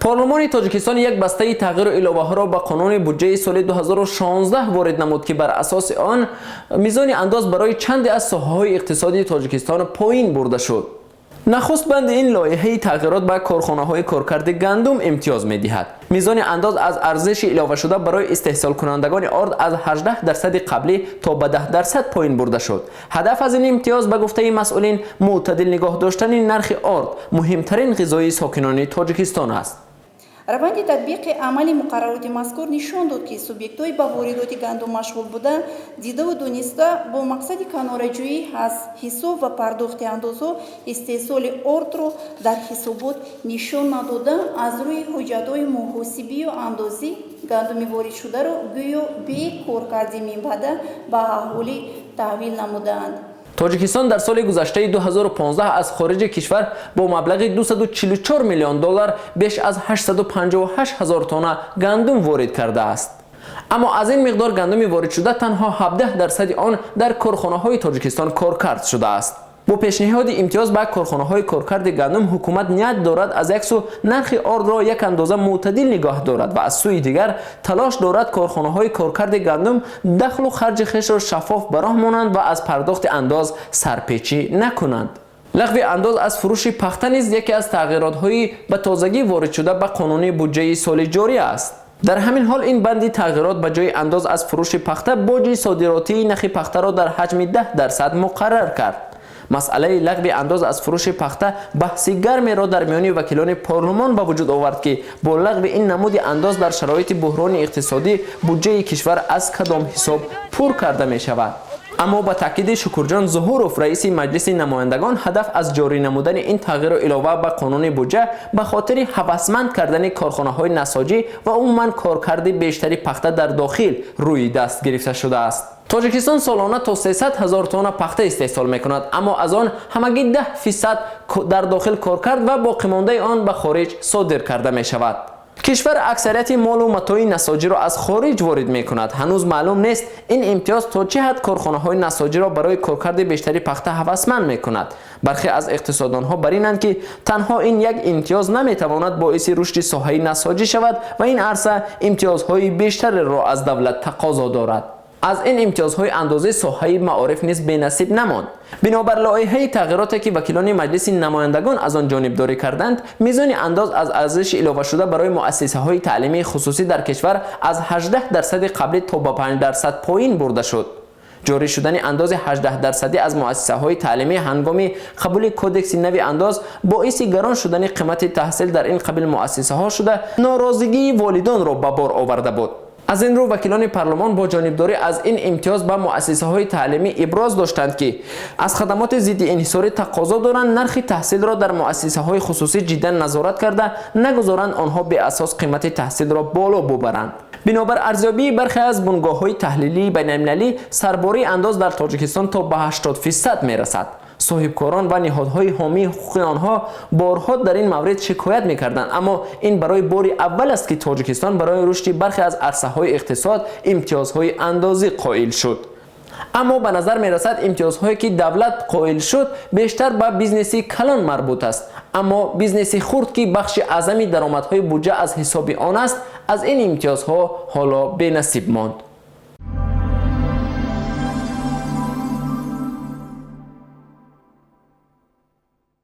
پارلمان تاجیکستان یک بسته تغییر و الوه‌ها را به قانون بودجه سال 2016 وارد نمود که بر اساس آن میزان انداز برای چند از ساحه‌های اقتصادی تاجیکستان پایین برده شد. نخست بند این لایحه تغییرات به کارخانه‌های کارکرد گندم امتیاز می‌دهد. میزان انداز از ارزش اضافه شده برای استحصال کنندگان آرد از 18% قبلی تا به 10% پایین برده شد. هدف از این امتیاز به گفته مسئولین معتدل نگاه داشتن نرخ آرد، مهمترین غذای ساکنان تاجیکستان است. روند تطبیق عملی مقررات مذکور نشان داد که سوبیکت‌های با واردات گندم مشغول بوده دیده و دونسته با مقصد کناره‌جویی از حساب و پرداخت اندازها استحصال آرد را در حسابات نشان نداده از روی حجت‌های محاسبی و اندازی گندم وارد شده را گویا به کارکرد منبعد به اهالی تحویل نمودند. تاجیکستان در سال گذشته 2015 از خارج کشور با مبلغ 244 میلیون دلار بیش از 858 هزار تن گندم وارد کرده است. اما از این مقدار گندم وارد شده تنها 17% آن در کارخانه‌های تاجیکستان کارکرد شده است. با پیشنهاد امتیاز به کارخانه‌های کارکرد گندم حکومت نیت دارد از یک سو نرخ آرد را یک اندازه معتدل نگاه دارد و از سوی دیگر تلاش دارد کارخانه‌های کارکرد گندم دخل و خرج خویش را شفاف براه مانند و از پرداخت انداز سرپیچی نکنند. لغو انداز از فروش پخته نیز یکی از تغییرات‌های به تازگی وارد شده به قانون بودجه سال جاری است. در همین حال این بندی تغییرات به جای انداز از فروش پخته باج صادراتی نرخ پخته را در حجم 10% مقرر کرد. مسئله لغو انداز از فروش پخته بحث گرمی را در میان وکیلان پارلمان به وجود آورد که با لغو این نمود انداز در شرایط بحران اقتصادی بودجه کشور از کدام حساب پر کرده می شود. اما با تاکید شکرجان ظهوروف رئیس مجلس نمایندگان هدف از جاری نمودن این تغییر علاوه به قانون بودجه به خاطر هوسمند کردن کارخانه‌های نساجی و عموما کارکرد بیشتری پخته در داخل روی دست گرفته شده است. تاجیکستان سالانه تا 300 هزار تن پخته استحصال می‌کند، اما از آن همگی 10% در داخل کارکرد و باقی مانده آن به خارج صادر کرده می‌شود. کشور اکثریت مال و متاع نساجی را از خارج وارد می کند. هنوز معلوم نیست این امتیاز تا چه حد کارخانه‌های نساجی را برای کارکرد بیشتری پخته هوسمند می کند. برخی از اقتصاددانها بر اینند که تنها این یک امتیاز نمی تواند باعث رشد ساحه نساجی شود و این عرصه امتیازهای بیشتر را از دولت تقاضا دارد. از این امتیازهای اندازه ساحه معارف نیز بی‌نصیب نماند. بنابر لایحه تغییراتی که وکیلان مجلس نمایندگان از آن جانبداری کردند، میزان انداز از ارزش اضافه شده برای مؤسسه‌های تعلیمی خصوصی در کشور از 18% قبلی تا به 5% پایین برده شد. جاری شدن انداز 18% از مؤسسه‌های تعلیمی هنگام قبول کدکس نوی انداز باعث گران شدن قیمت تحصیل در این قبیل مؤسسه‌ها شده ناراضگی والدان را به بار آورده بود. از این رو وکیلان پارلمان با جانبداری از این امتیاز به مؤسسه‌های تعلیمی ابراز داشتند که از خدمات ضد انحصاری تقاضا دارند نرخ تحصیل را در مؤسسه‌های خصوصی جداً نظارت کرده نگذارند آنها به اساس قیمت تحصیل را بالا ببرند. بنابر ارزیابی برخی از بنگاه‌های تحلیلی بین‌المللی سرباری انداز در تاجیکستان تا به 80% می‌رسد. صاحبکاران و نهادهای حامی حقوق آنها بارها در این مورد شکایت می‌کردند، اما این برای بار اول است که تاجیکستان برای رشد برخی از عرصه‌های اقتصاد امتیازهای اندازی قائل شد. اما به نظر می‌رسد امتیازهایی که دولت قائل شد بیشتر به بیزنسی کلان مربوط است، اما بیزنسی خرد که بخش اعظمی درآمدهای بودجه از حساب آن است از این امتیازها حالا بی‌نصیب ماند.